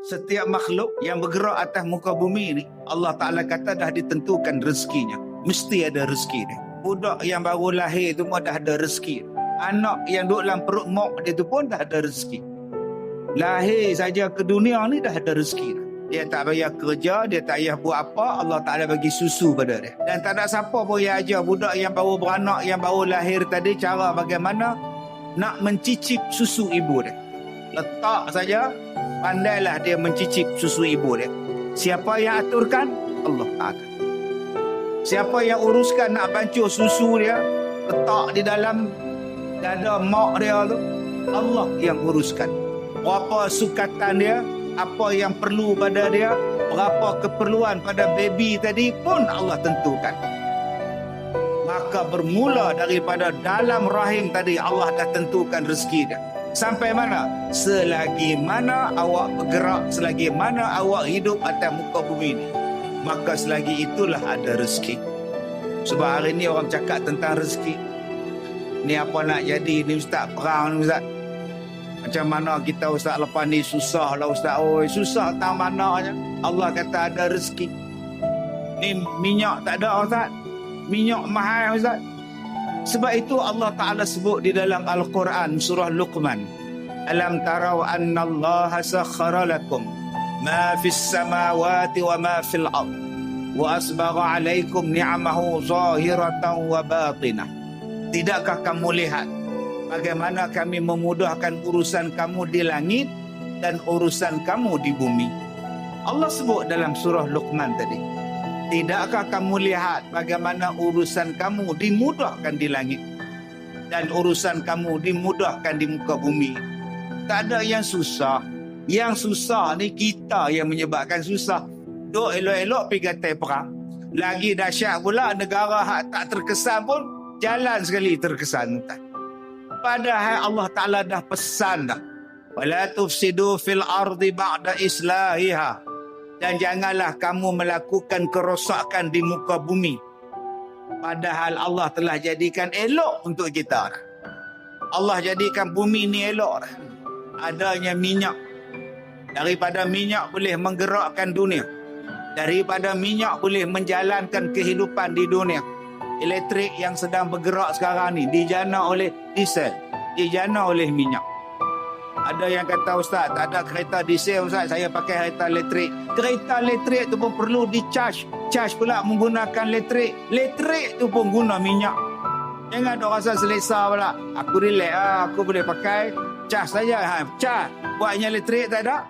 Setiap makhluk yang bergerak atas muka bumi ni, Allah Ta'ala kata dah ditentukan rezekinya. Mesti ada rezeki dia. Budak yang baru lahir tu pun dah ada rezeki. Anak yang duduk dalam perut mak dia tu pun dah ada rezeki. Lahir saja ke dunia ni dah ada rezeki. Dia tak payah kerja, dia tak payah buat apa, Allah Ta'ala bagi susu pada dia. Dan tak ada siapa pun yang ajar budak yang baru beranak, yang baru lahir tadi, cara bagaimana nak mencicip susu ibu dia. Letak saja, pandailah dia mencicip susu ibu dia. Siapa yang aturkan? Allah Ta'ala. Siapa yang uruskan nak bancur susu dia, letak di dalam dada mak dia tu? Allah yang uruskan. Berapa sukatan dia, apa yang perlu pada dia, berapa keperluan pada baby tadi pun Allah tentukan. Maka bermula daripada dalam rahim tadi, Allah dah tentukan rezeki dia. Sampai mana? Selagi mana awak bergerak, selagi mana awak hidup atas muka bumi ni, maka selagi itulah ada rezeki. Sebab hari ni orang cakap tentang rezeki. Ni apa nak jadi ni ustaz, perang ni ustaz. Macam mana kita ustaz lepas ni susah lah ustaz. Oi, susah tak mananya. Allah kata ada rezeki. Ni minyak tak ada ustaz. Minyak mahal ustaz. Sebab itu Allah Ta'ala sebut di dalam Al-Quran surah Luqman, alam tarau anna Allah sakhara lakum ma fis samawati wa ma fil ard wa asbagha alaikum ni'amahu zahiratan wa batinah. Tidakkah kamu lihat bagaimana kami memudahkan urusan kamu di langit dan urusan kamu di bumi? Allah sebut dalam surah Luqman tadi. Tidakkah kamu lihat bagaimana urusan kamu dimudahkan di langit dan urusan kamu dimudahkan di muka bumi? Tak ada yang susah. Yang susah ni kita yang menyebabkan susah. Duk elok-elok pergi gatai perang. Lagi dahsyat pula, negara hak tak terkesan pun jalan sekali terkesan. Padahal Allah Ta'ala dah pesan dah. Wala tufsidu fil ardi ba'da islahiha. Dan janganlah kamu melakukan kerosakan di muka bumi. Padahal Allah telah jadikan elok untuk kita. Allah jadikan bumi ni elok. Adanya minyak. Daripada minyak boleh menggerakkan dunia. Daripada minyak boleh menjalankan kehidupan di dunia. Elektrik yang sedang bergerak sekarang ni dijana oleh diesel, dijana oleh minyak. Ada yang kata ustaz, tak ada kereta diesel ustaz, saya pakai kereta elektrik. Kereta elektrik tu pun perlu di-charge. Charge pula menggunakan elektrik. Elektrik tu pun guna minyak. Jangan dok rasa selesa pula. Aku relax aku boleh pakai charge saja. Charge. Buatnya elektrik tak ada.